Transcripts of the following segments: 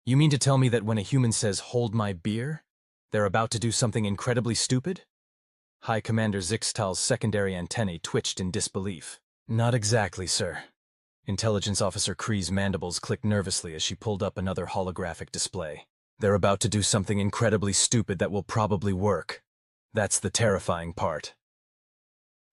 You mean to tell me that when a human says, "Hold my beer," they're about to do something incredibly stupid? High Commander Zixtal's secondary antennae twitched in disbelief. Not exactly, sir. Intelligence Officer Kree's mandibles clicked nervously as she pulled up another holographic display. They're about to do something incredibly stupid that will probably work. That's the terrifying part.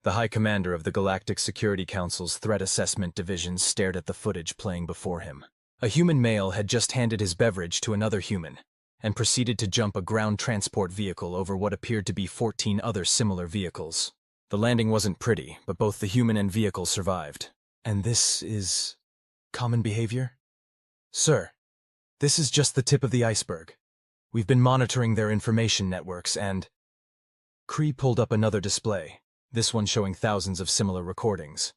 The High Commander of the Galactic Security Council's Threat Assessment Division stared at the footage playing before him. A human male had just handed his beverage to another human, and proceeded to jump a ground transport vehicle over what appeared to be 14 other similar vehicles. The landing wasn't pretty, but both the human and vehicle survived. And this is common behavior? Sir, this is just the tip of the iceberg. We've been monitoring their information networks and... Kree pulled up another display, this one showing thousands of similar recordings.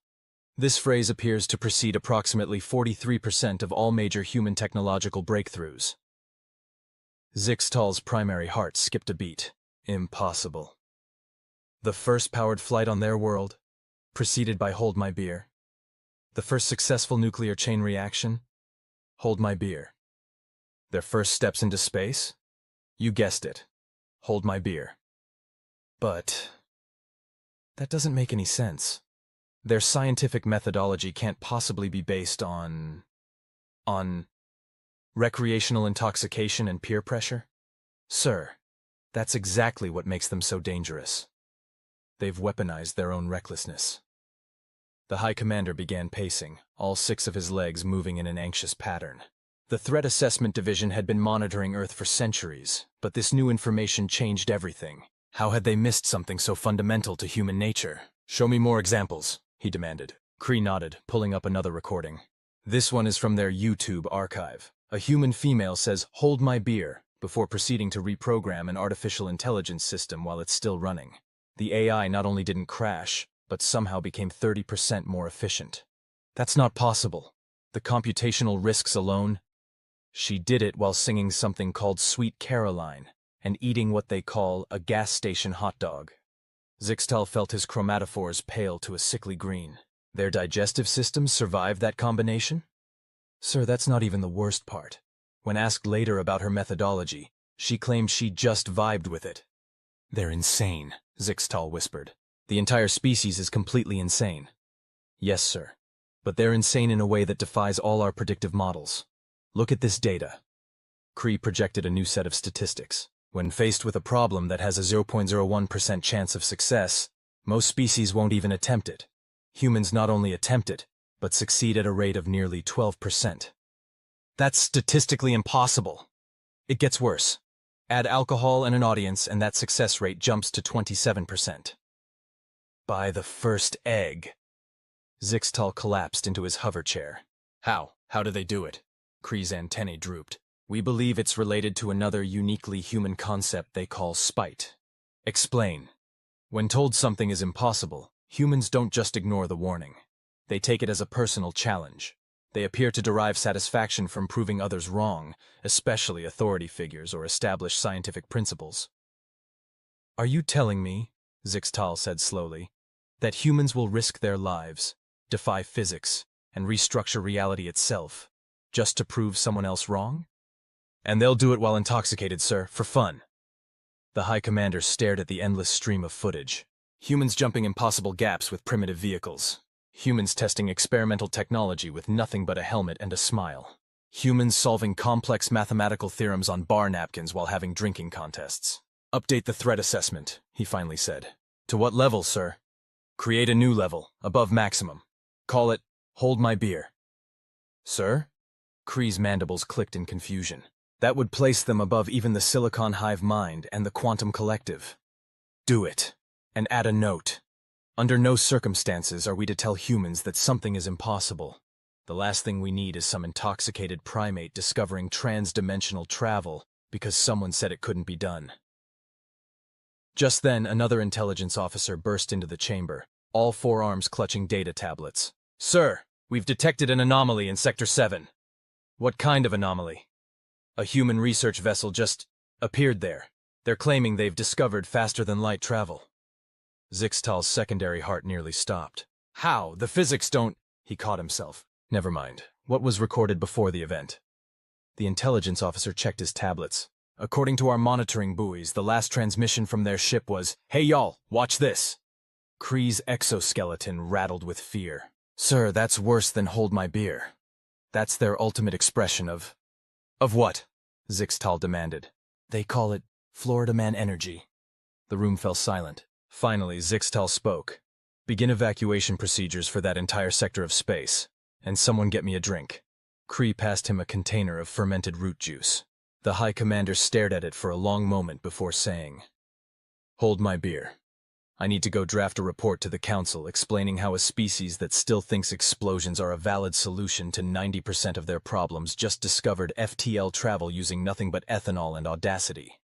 This phrase appears to precede approximately 43% of all major human technological breakthroughs. Zixtal's primary heart skipped a beat. Impossible. The first powered flight on their world, preceded by Hold My Beer. The first successful nuclear chain reaction, Hold My Beer. Their first steps into space? You guessed it. Hold My Beer. But that doesn't make any sense. Their scientific methodology can't possibly be based on recreational intoxication and peer pressure? Sir, that's exactly what makes them so dangerous. They've weaponized their own recklessness. The High Commander began pacing, all 6 of his legs moving in an anxious pattern. The Threat Assessment Division had been monitoring Earth for centuries, but this new information changed everything. How had they missed something so fundamental to human nature? Show me more examples, he demanded. Kree nodded, pulling up another recording. This one is from their YouTube archive. A human female says, "Hold my beer," before proceeding to reprogram an artificial intelligence system while it's still running. The AI not only didn't crash, but somehow became 30% more efficient. That's not possible. The computational risks alone. She did it while singing something called Sweet Caroline and eating what they call a gas station hot dog. Zixtal felt his chromatophores pale to a sickly green. Their digestive systems survived that combination? Sir, that's not even the worst part. When asked later about her methodology, she claimed she just vibed with it. They're insane, Zixtal whispered. The entire species is completely insane. Yes, sir. But they're insane in a way that defies all our predictive models. Look at this data. Kree projected a new set of statistics. When faced with a problem that has a 0.01% chance of success, most species won't even attempt it. Humans not only attempt it, but succeed at a rate of nearly 12%. That's statistically impossible. It gets worse. Add alcohol and an audience, and that success rate jumps to 27%. By the first egg. Zixtal collapsed into his hover chair. How? How do they do it? Kree's antennae drooped. We believe it's related to another uniquely human concept they call spite. Explain. When told something is impossible, humans don't just ignore the warning. They take it as a personal challenge. They appear to derive satisfaction from proving others wrong, especially authority figures or established scientific principles. Are you telling me, Zixtal said slowly, that humans will risk their lives, defy physics, and restructure reality itself, just to prove someone else wrong? And they'll do it while intoxicated, sir, for fun. The High Commander stared at the endless stream of footage. Humans jumping impossible gaps with primitive vehicles. Humans testing experimental technology with nothing but a helmet and a smile. Humans solving complex mathematical theorems on bar napkins while having drinking contests. Update the threat assessment, he finally said. To what level, sir? Create a new level, above maximum. Call it, Hold My Beer. Sir? Kree's mandibles clicked in confusion. That would place them above even the Silicon Hive Mind and the Quantum Collective. Do it. And add a note. Under no circumstances are we to tell humans that something is impossible. The last thing we need is some intoxicated primate discovering trans-dimensional travel because someone said it couldn't be done. Just then, another intelligence officer burst into the chamber, all forearms clutching data tablets. Sir, we've detected an anomaly in Sector 7. What kind of anomaly? A human research vessel just appeared there. They're claiming they've discovered faster-than-light travel. Zixtal's secondary heart nearly stopped. How? The physics don't... He caught himself. Never mind. What was recorded before the event? The intelligence officer checked his tablets. According to our monitoring buoys, the last transmission from their ship was, "Hey y'all, watch this." Kree's exoskeleton rattled with fear. "Sir, that's worse than hold my beer. That's their ultimate expression of what?" Zixtal demanded. "They call it Florida Man energy." The room fell silent. Finally, Zixtal spoke. "Begin evacuation procedures for that entire sector of space, and someone get me a drink." Kree passed him a container of fermented root juice. The High Commander stared at it for a long moment before saying, "Hold my beer. I need to go draft a report to the Council explaining how a species that still thinks explosions are a valid solution to 90% of their problems just discovered FTL travel using nothing but ethanol and audacity."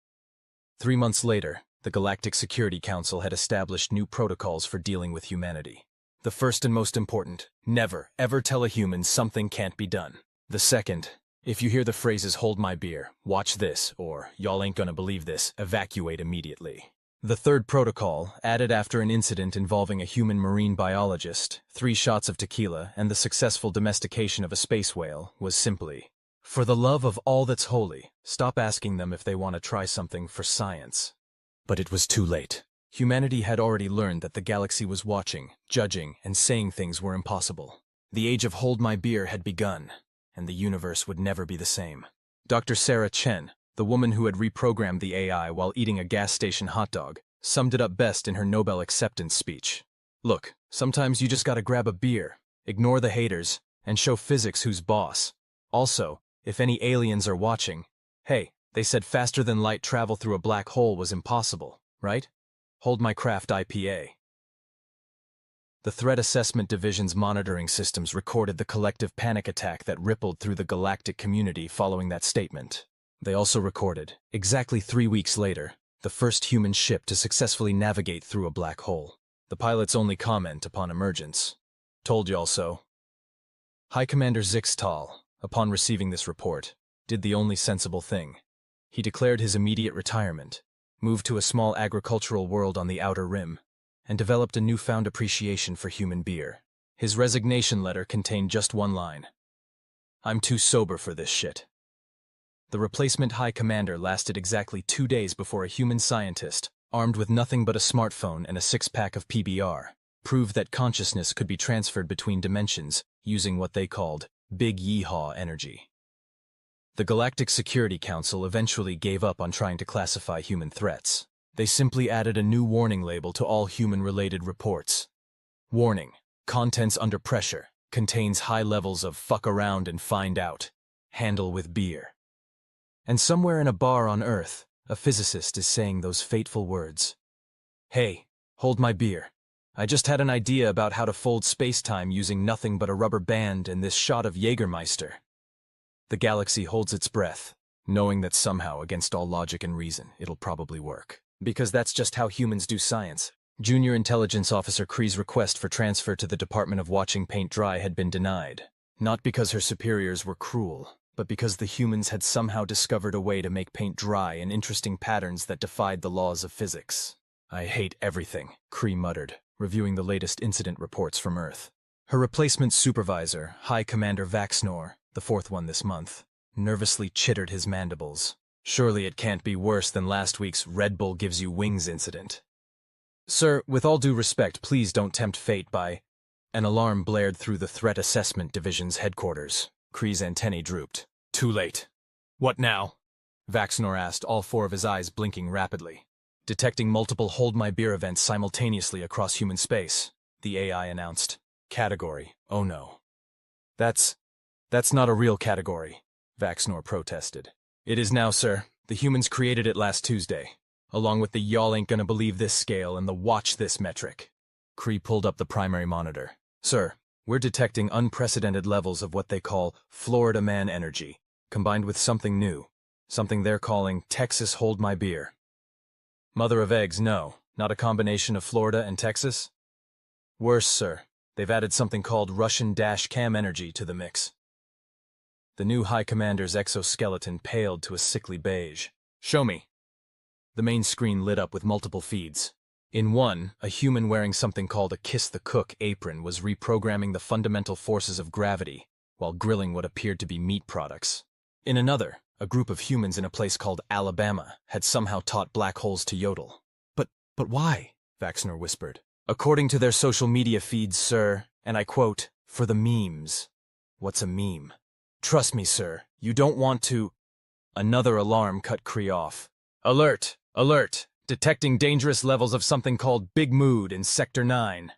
3 months later, the Galactic Security Council had established new protocols for dealing with humanity. The first and most important, never, ever tell a human something can't be done. The second, if you hear the phrases "hold my beer," "watch this," or "y'all ain't gonna believe this," evacuate immediately. The third protocol, added after an incident involving a human marine biologist, 3 shots of tequila, and the successful domestication of a space whale, was simply, "For the love of all that's holy, stop asking them if they want to try something for science." But it was too late. Humanity had already learned that the galaxy was watching, judging, and saying things were impossible. The age of hold my beer had begun, and the universe would never be the same. Dr. Sarah Chen, the woman who had reprogrammed the AI while eating a gas station hot dog, summed it up best in her Nobel acceptance speech. "Look, sometimes you just gotta grab a beer, ignore the haters, and show physics who's boss. Also, if any aliens are watching, hey, they said faster than light travel through a black hole was impossible, right? Hold my craft IPA." The Threat Assessment Division's monitoring systems recorded the collective panic attack that rippled through the galactic community following that statement. They also recorded, exactly 3 weeks later, the first human ship to successfully navigate through a black hole. The pilot's only comment upon emergence: "Told y'all so." High Commander Zixtal, upon receiving this report, did the only sensible thing. He declared his immediate retirement, moved to a small agricultural world on the Outer Rim, and developed a newfound appreciation for human beer. His resignation letter contained just one line: "I'm too sober for this shit." The replacement High Commander lasted exactly 2 days before a human scientist, armed with nothing but a smartphone and a 6-pack of PBR, proved that consciousness could be transferred between dimensions using what they called Big Yeehaw energy. The Galactic Security Council eventually gave up on trying to classify human threats. They simply added a new warning label to all human-related reports. Warning: contents under pressure, contains high levels of fuck around and find out, handle with beer. And somewhere in a bar on Earth, a physicist is saying those fateful words: "Hey, hold my beer. I just had an idea about how to fold space-time using nothing but a rubber band and this shot of Jägermeister." The galaxy holds its breath, knowing that somehow, against all logic and reason, it'll probably work. Because that's just how humans do science. Junior Intelligence Officer Kree's request for transfer to the Department of Watching Paint Dry had been denied. Not because her superiors were cruel, but because the humans had somehow discovered a way to make paint dry in interesting patterns that defied the laws of physics. "I hate everything," Kree muttered, reviewing the latest incident reports from Earth. Her replacement supervisor, High Commander Vaxnor, the 4th one this month, nervously chittered his mandibles. "Surely it can't be worse than last week's Red Bull gives you wings incident." "Sir, with all due respect, please don't tempt fate by—" An alarm blared through the Threat Assessment Division's headquarters. Kree's antennae drooped. "Too late." "What now?" Vaxnor asked, all 4 of his eyes blinking rapidly. "Detecting multiple Hold My Beer events simultaneously across human space," the AI announced. "Category: oh no." That's not a real category," Vaxnor protested. "It is now, sir. The humans created it last Tuesday, along with the y'all ain't gonna believe this scale and the watch this metric." Kree pulled up the primary monitor. "Sir, we're detecting unprecedented levels of what they call Florida Man energy, combined with something new, something they're calling Texas Hold My Beer." "Mother of eggs, no. Not a combination of Florida and Texas?" "Worse, sir. They've added something called Russian Cam energy to the mix." The new High Commander's exoskeleton paled to a sickly beige. "Show me." The main screen lit up with multiple feeds. In one, a human wearing something called a Kiss the Cook apron was reprogramming the fundamental forces of gravity while grilling what appeared to be meat products. In another, a group of humans in a place called Alabama had somehow taught black holes to yodel. But why? Vaxnor whispered. According to their social media feeds, sir, and I quote, for the memes. What's a meme? Trust me, sir, you don't want to... Another alarm cut Cree off. Alert! Alert! Detecting dangerous levels of something called Big Mood in Sector 9.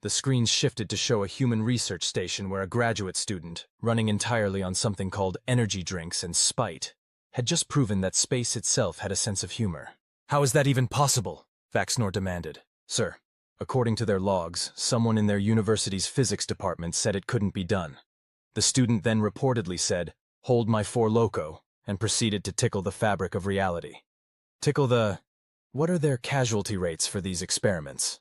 The screens shifted to show a human research station where a graduate student, running entirely on something called energy drinks and spite, had just proven that space itself had a sense of humor. How is that even possible? Vaxnor demanded. Sir, according to their logs, someone in their university's physics department said it couldn't be done. The student then reportedly said, "Hold my four loco," and proceeded to tickle the fabric of reality. Tickle the... What are their casualty rates for these experiments?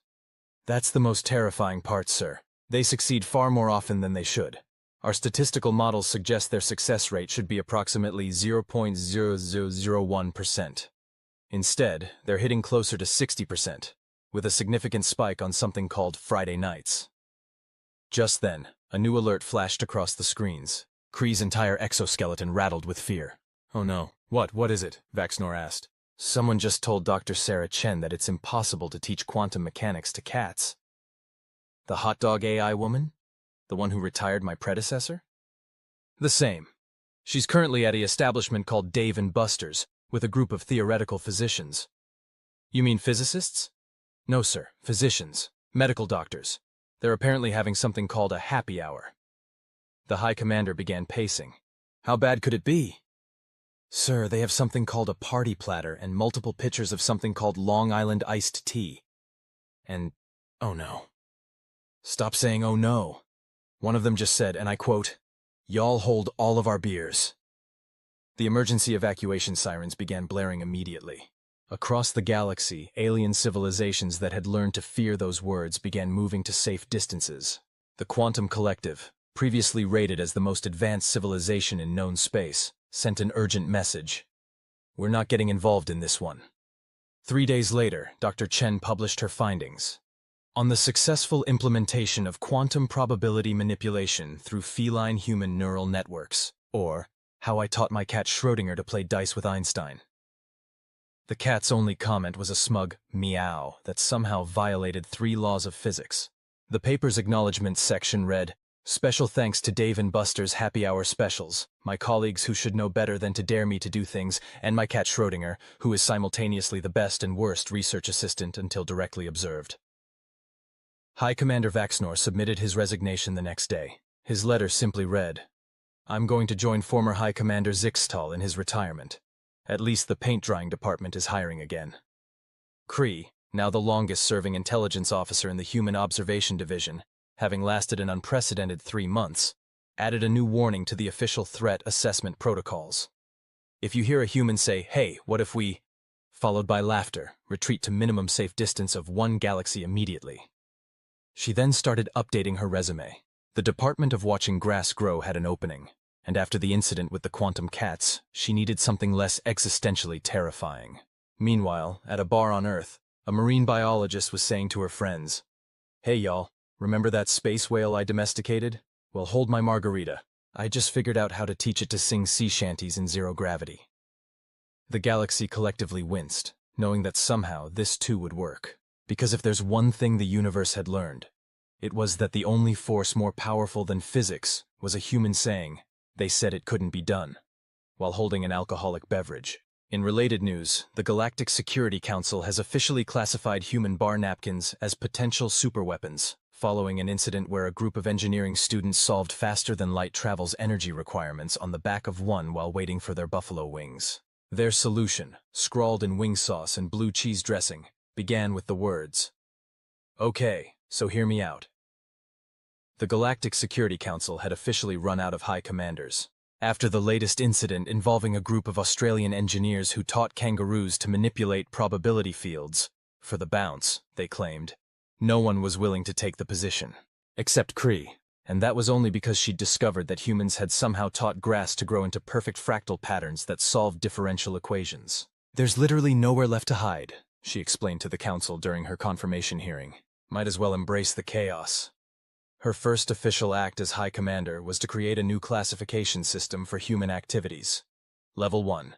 That's the most terrifying part, sir. They succeed far more often than they should. Our statistical models suggest their success rate should be approximately 0.0001%. Instead, they're hitting closer to 60%, with a significant spike on something called Friday nights. Just then, a new alert flashed across the screens. Kree's entire exoskeleton rattled with fear. Oh no. What is it? Vaxnor asked. Someone just told Dr. Sarah Chen that it's impossible to teach quantum mechanics to cats. The hot dog AI woman? The one who retired my predecessor? The same. She's currently at an establishment called Dave & Buster's, with a group of theoretical physicians. You mean physicists? No, sir. Physicians. Medical doctors. They're apparently having something called a happy hour. The High Commander began pacing. How bad could it be? Sir, they have something called a party platter and multiple pitchers of something called Long Island iced tea. And, oh no. Stop saying oh no. One of them just said, and I quote, "Y'all hold all of our beers." The emergency evacuation sirens began blaring immediately. Across the galaxy, alien civilizations that had learned to fear those words began moving to safe distances. The Quantum Collective, previously rated as the most advanced civilization in known space, sent an urgent message. We're not getting involved in this one. 3 days later, Dr. Chen published her findings on the successful implementation of quantum probability manipulation through feline-human neural networks, or how I taught my cat Schrödinger to play dice with Einstein. The cat's only comment was a smug meow that somehow violated 3 laws of physics. The paper's acknowledgments section read, "Special thanks to Dave & Buster's Happy Hour specials, my colleagues who should know better than to dare me to do things, and my cat Schrödinger, who is simultaneously the best and worst research assistant until directly observed." High Commander Vaxnor submitted his resignation the next day. His letter simply read, "I'm going to join former High Commander Zixtal in his retirement. At least the paint-drying department is hiring again." Cree, now the longest-serving intelligence officer in the Human Observation Division, having lasted an unprecedented 3 months, added a new warning to the official threat assessment protocols. If you hear a human say, "Hey, what if we," followed by laughter, retreat to minimum safe distance of 1 galaxy immediately. She then started updating her resume. The Department of Watching Grass Grow had an opening, and after the incident with the quantum cats, she needed something less existentially terrifying. Meanwhile, at a bar on Earth, a marine biologist was saying to her friends, "Hey y'all, remember that space whale I domesticated? Well, hold my margarita. I just figured out how to teach it to sing sea shanties in zero gravity." The galaxy collectively winced, knowing that somehow this too would work. Because if there's one thing the universe had learned, it was that the only force more powerful than physics was a human saying, "They said it couldn't be done," while holding an alcoholic beverage. In related news, the Galactic Security Council has officially classified human bar napkins as potential superweapons, following an incident where a group of engineering students solved faster-than-light travel's energy requirements on the back of one while waiting for their buffalo wings. Their solution, scrawled in wing sauce and blue cheese dressing, began with the words, "Okay, so hear me out." The Galactic Security Council had officially run out of high commanders. After the latest incident involving a group of Australian engineers who taught kangaroos to manipulate probability fields, for the bounce, they claimed, no one was willing to take the position. Except Cree, and that was only because she'd discovered that humans had somehow taught grass to grow into perfect fractal patterns that solved differential equations. "There's literally nowhere left to hide," she explained to the council during her confirmation hearing. "Might as well embrace the chaos." Her first official act as High Commander was to create a new classification system for human activities. Level 1.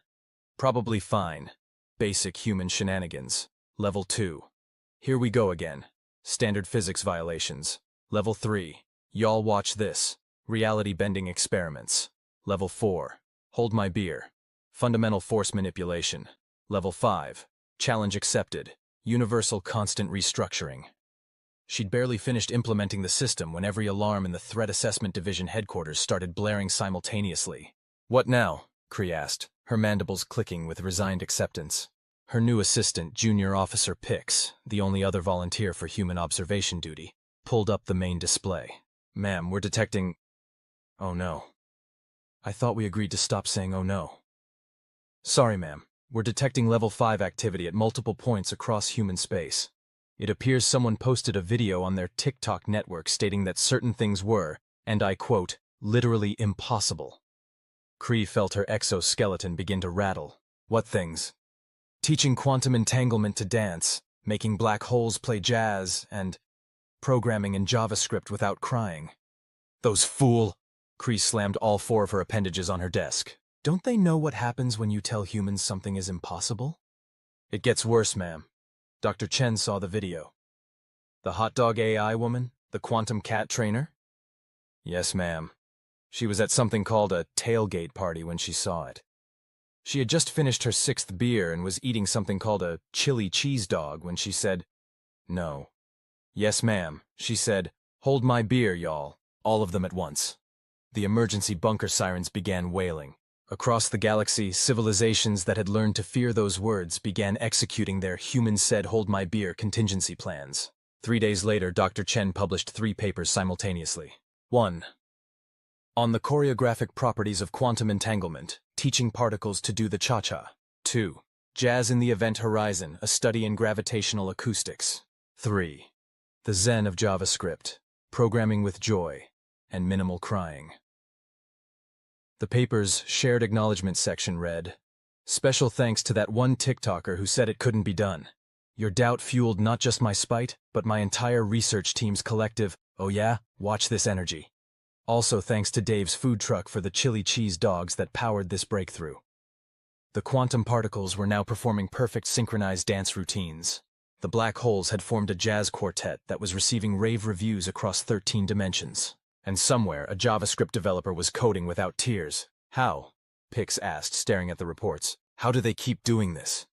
Probably fine. Basic human shenanigans. Level 2. Here we go again. Standard physics violations. Level 3. Y'all watch this. Reality-bending experiments. Level 4. Hold my beer. Fundamental force manipulation. Level 5. Challenge accepted. Universal constant restructuring. She'd barely finished implementing the system when every alarm in the Threat Assessment Division headquarters started blaring simultaneously. What now? Cree asked, her mandibles clicking with resigned acceptance. Her new assistant, Junior Officer Pix, the only other volunteer for human observation duty, pulled up the main display. Ma'am, we're detecting... Oh no. I thought we agreed to stop saying oh no. Sorry, ma'am. We're detecting level 5 activity at multiple points across human space. It appears someone posted a video on their TikTok network stating that certain things were, and I quote, literally impossible. Cree felt her exoskeleton begin to rattle. What things? Teaching quantum entanglement to dance, making black holes play jazz, and programming in JavaScript without crying. Those fool! Cree slammed all 4 of her appendages on her desk. Don't they know what happens when you tell humans something is impossible? It gets worse, ma'am. Dr. Chen saw the video. The hot dog AI woman? The quantum cat trainer? Yes, ma'am. She was at something called a tailgate party when she saw it. She had just finished her 6th beer and was eating something called a chili cheese dog when she said, no. Yes, ma'am. She said, hold my beer, y'all. All of them at once. The emergency bunker sirens began wailing. Across the galaxy, civilizations that had learned to fear those words began executing their human-said hold my beer contingency plans. 3 days later, Dr. Chen published 3 papers simultaneously. 1. On the choreographic properties of quantum entanglement, teaching particles to do the cha-cha. 2. Jazz in the Event Horizon, a study in gravitational acoustics. 3. The Zen of JavaScript, programming with joy and minimal crying. The paper's shared acknowledgement section read, special thanks to that one TikToker who said it couldn't be done. Your doubt fueled not just my spite, but my entire research team's collective, oh yeah, watch this energy. Also thanks to Dave's food truck for the chili cheese dogs that powered this breakthrough. The quantum particles were now performing perfect synchronized dance routines. The black holes had formed a jazz quartet that was receiving rave reviews across 13 dimensions. And somewhere, a JavaScript developer was coding without tears. How? Pix asked, staring at the reports. How do they keep doing this?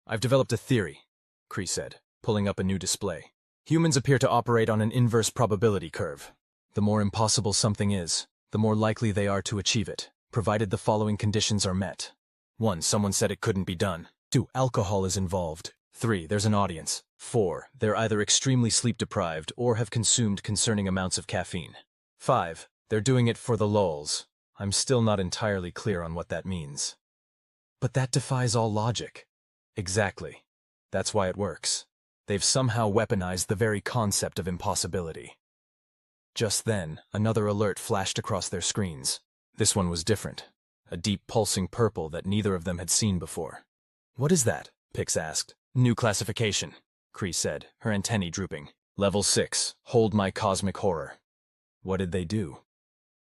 I've developed a theory, Cree said, pulling up a new display. Humans appear to operate on an inverse probability curve. The more impossible something is, the more likely they are to achieve it, provided the following conditions are met. 1. Someone said it couldn't be done. 2. Alcohol is involved. 3. There's an audience. 4. They're either extremely sleep-deprived or have consumed concerning amounts of caffeine. 5. They're doing it for the lulz. I'm still not entirely clear on what that means. But that defies all logic. Exactly. That's why it works. They've somehow weaponized the very concept of impossibility. Just then, another alert flashed across their screens. This one was different. A deep pulsing purple that neither of them had seen before. What is that? Pix asked. New classification, Cree said, her antennae drooping. Level 6. Hold my cosmic horror. What did they do?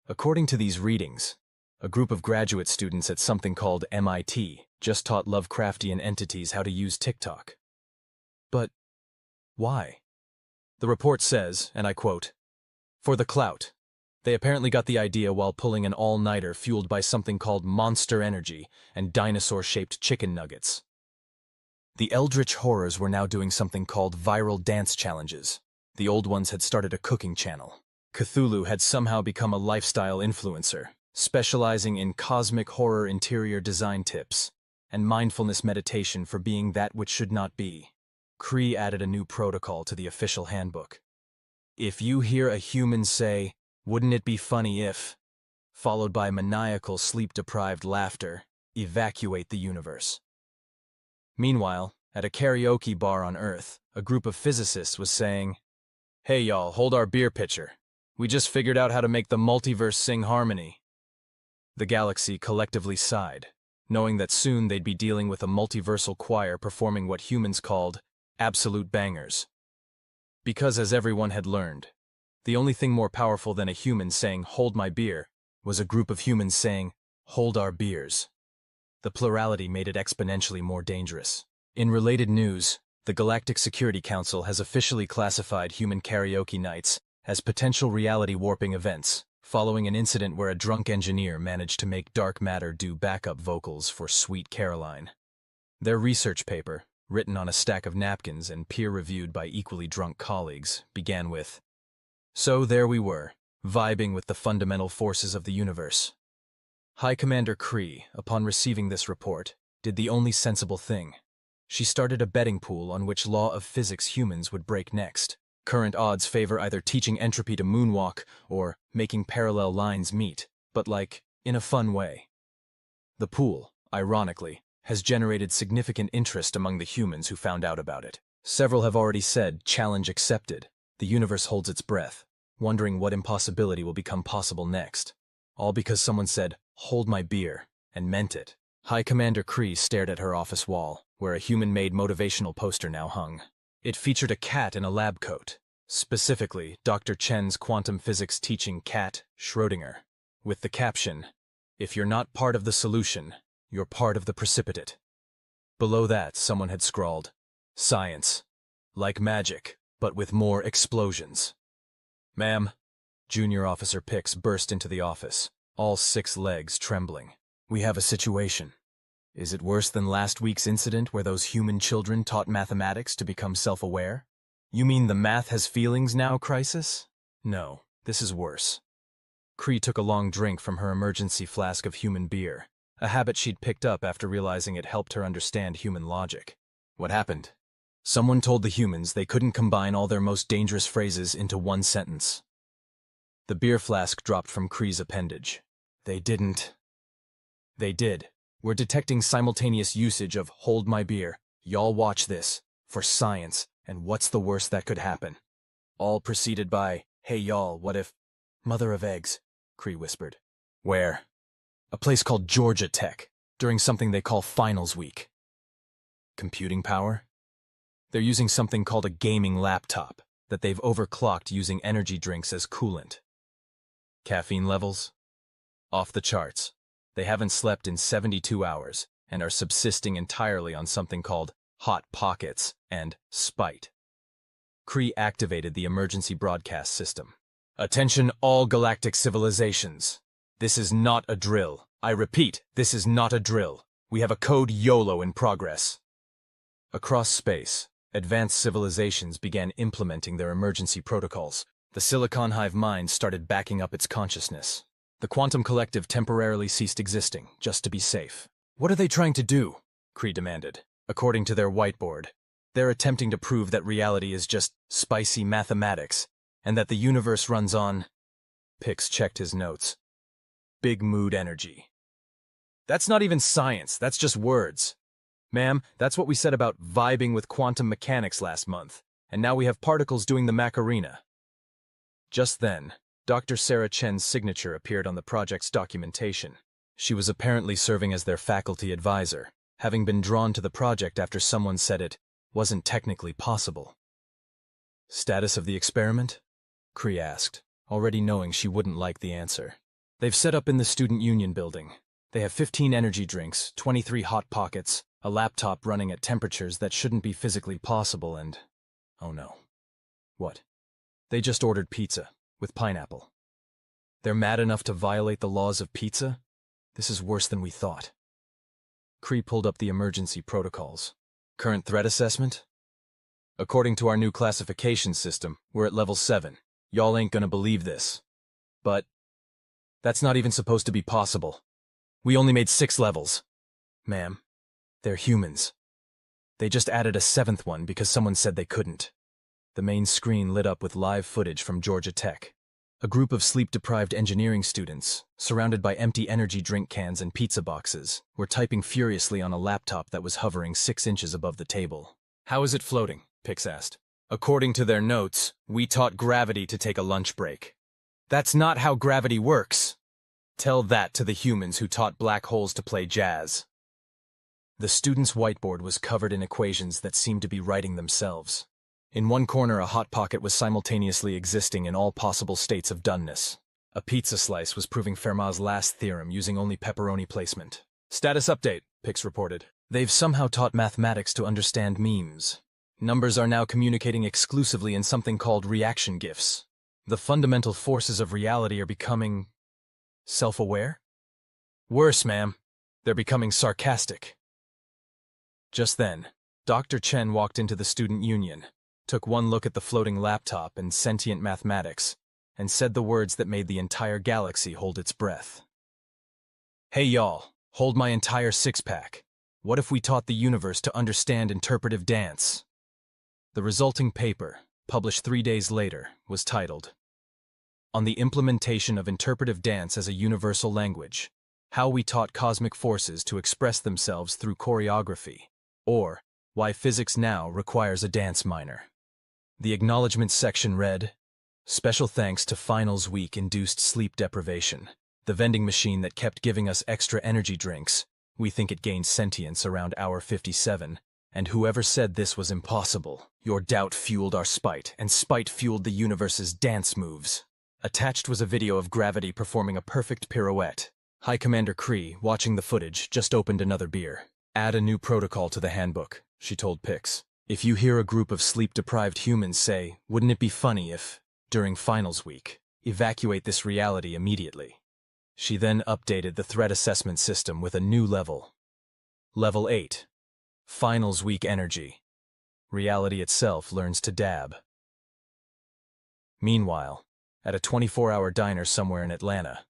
According to these readings, a group of graduate students at something called MIT just taught Lovecraftian entities how to use TikTok. But why? The report says, and I quote, for the clout. They apparently got the idea while pulling an all-nighter fueled by something called monster energy and dinosaur-shaped chicken nuggets. The eldritch horrors were now doing something called viral dance challenges. The old ones had started a cooking channel. Cthulhu had somehow become a lifestyle influencer, specializing in cosmic horror interior design tips and mindfulness meditation for being that which should not be. Cree added a new protocol to the official handbook. If you hear a human say, wouldn't it be funny if, followed by maniacal sleep-deprived laughter, evacuate the universe. Meanwhile, at a karaoke bar on Earth, a group of physicists was saying, hey y'all, hold our beer pitcher. We just figured out how to make the multiverse sing harmony. The galaxy collectively sighed, knowing that soon they'd be dealing with a multiversal choir performing what humans called absolute bangers. Because as everyone had learned, The only thing more powerful than a human saying, "Hold my beer," was a group of humans saying, "Hold our beers." The plurality made it exponentially more dangerous. In related news, the Galactic Security Council has officially classified human karaoke nights as potential reality warping events, following an incident where a drunk engineer managed to make dark matter do backup vocals for Sweet Caroline. Their research paper, written on a stack of napkins and peer-reviewed by equally drunk colleagues, began with, "So there we were, vibing with the fundamental forces of the universe." High Commander Kree, upon receiving this report, did the only sensible thing. She started a betting pool on which law of physics humans would break next. Current odds favor either teaching entropy to moonwalk or making parallel lines meet, but in a fun way. The pool, ironically, has generated significant interest among the humans who found out about it. Several have already said, "Challenge accepted." The universe holds its breath, wondering what impossibility will become possible next. All because someone said, "Hold my beer," and meant it. High Commander Kree stared at her office wall, where a human-made motivational poster now hung. It featured a cat in a lab coat, specifically Dr. Chen's quantum physics teaching cat, Schrödinger, with the caption, "If you're not part of the solution, you're part of the precipitate." Below that, someone had scrawled, "Science, like magic, but with more explosions." "Ma'am," Junior Officer Pix burst into the office, all 6 legs trembling. "We have a situation. Is it worse than last week's incident where those human children taught mathematics to become self-aware? You mean the math has feelings now crisis? No, this is worse." Kree took a long drink from her emergency flask of human beer, a habit she'd picked up after realizing it helped her understand human logic. "What happened?" "Someone told the humans they couldn't combine all their most dangerous phrases into one sentence." The beer flask dropped from Kree's appendage. "They didn't." "They did. We're detecting simultaneous usage of 'hold my beer,' 'y'all watch this,' for science, and 'what's the worst that could happen?' All preceded by, 'Hey y'all, what if—'" "Mother of eggs," Kree whispered. "Where?" "A place called Georgia Tech, during something they call Finals Week." "Computing power?" "They're using something called a gaming laptop that they've overclocked using energy drinks as coolant." "Caffeine levels?" "Off the charts. They haven't slept in 72 hours and are subsisting entirely on something called Hot Pockets and Spite." Kree activated the emergency broadcast system. "Attention all galactic civilizations. This is not a drill. I repeat, this is not a drill. We have a code YOLO in progress." Across space, advanced civilizations began implementing their emergency protocols. The Silicon Hive mind started backing up its consciousness. The quantum collective temporarily ceased existing, just to be safe. "What are they trying to do?" Kree demanded. "According to their whiteboard, they're attempting to prove that reality is just spicy mathematics, and that the universe runs on—" Pix checked his notes. "Big mood energy." "That's not even science, that's just words. Ma'am, that's what we said about vibing with quantum mechanics last month, and now we have particles doing the Macarena." Just then, Dr. Sarah Chen's signature appeared on the project's documentation. She was apparently serving as their faculty advisor, having been drawn to the project after someone said it wasn't technically possible. "Status of the experiment?" Kree asked, already knowing she wouldn't like the answer. "They've set up in the Student Union building. They have 15 energy drinks, 23 hot pockets, a laptop running at temperatures that shouldn't be physically possible, and— oh no." "What?" "They just ordered pizza, with pineapple." "They're mad enough to violate the laws of pizza? This is worse than we thought." Kree pulled up the emergency protocols. "Current threat assessment?" "According to our new classification system, we're at level 7. Y'all ain't gonna believe this. But that's not even supposed to be possible. We only made 6 levels." "Ma'am, they're humans. They just added a 7th one because someone said they couldn't." The main screen lit up with live footage from Georgia Tech. A group of sleep-deprived engineering students, surrounded by empty energy drink cans and pizza boxes, were typing furiously on a laptop that was hovering 6 inches above the table. "How is it floating?" Pix asked. "According to their notes, we taught gravity to take a lunch break." "That's not how gravity works." "Tell that to the humans who taught black holes to play jazz." The students' whiteboard was covered in equations that seemed to be writing themselves. In one corner, a Hot Pocket was simultaneously existing in all possible states of doneness. A pizza slice was proving Fermat's last theorem using only pepperoni placement. Status update, Pix reported. They've somehow taught mathematics to understand memes. Numbers are now communicating exclusively in something called reaction GIFs. The fundamental forces of reality are becoming self-aware? Worse, ma'am. They're becoming sarcastic. Just then, Dr. Chen walked into the student union, took one look at the floating laptop and sentient mathematics, and said the words that made the entire galaxy hold its breath. Hey y'all, hold my entire six-pack. What if we taught the universe to understand interpretive dance? The resulting paper, published 3 days later, was titled, On the Implementation of Interpretive Dance as a Universal Language, How We Taught Cosmic Forces to Express Themselves Through Choreography, or Why Physics Now Requires a Dance Minor. The acknowledgement section read, Special thanks to Finals Week-induced sleep deprivation, the vending machine that kept giving us extra energy drinks. We think it gained sentience around hour 57, and whoever said this was impossible, your doubt fueled our spite, and spite fueled the universe's dance moves. Attached was a video of Gravity performing a perfect pirouette. High Commander Kree, watching the footage, just opened another beer. Add a new protocol to the handbook, she told Pix. If you hear a group of sleep-deprived humans say, wouldn't it be funny if, during finals week, evacuate this reality immediately. She then updated the threat assessment system with a new level. Level 8. Finals week energy. Reality itself learns to dab. Meanwhile, at a 24-hour diner somewhere in Atlanta,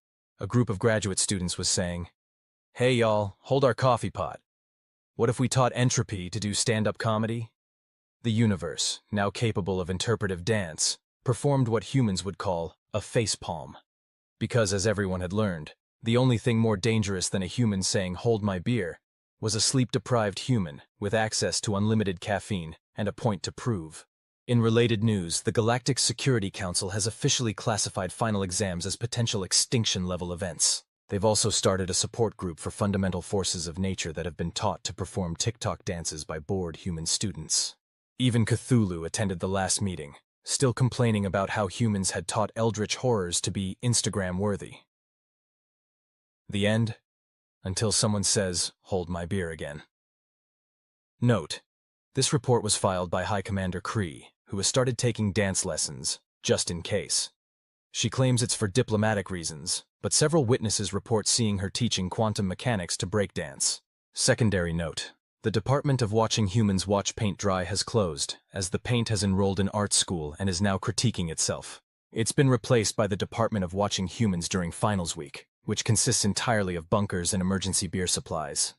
a group of graduate students was saying, Hey y'all, hold our coffee pot. What if we taught entropy to do stand-up comedy? The universe, now capable of interpretive dance, performed what humans would call a facepalm. Because, as everyone had learned, the only thing more dangerous than a human saying, hold my beer, was a sleep-deprived human with access to unlimited caffeine and a point to prove. In related news, the Galactic Security Council has officially classified final exams as potential extinction-level events. They've also started a support group for fundamental forces of nature that have been taught to perform TikTok dances by bored human students. Even Cthulhu attended the last meeting, still complaining about how humans had taught eldritch horrors to be Instagram-worthy. The end? Until someone says, hold my beer again. Note: this report was filed by High Commander Kree, who has started taking dance lessons, just in case. She claims it's for diplomatic reasons, but several witnesses report seeing her teaching quantum mechanics to breakdance. Secondary note: the Department of Watching Humans Watch Paint Dry has closed, as the paint has enrolled in art school and is now critiquing itself. It's been replaced by the Department of Watching Humans during finals week, which consists entirely of bunkers and emergency beer supplies.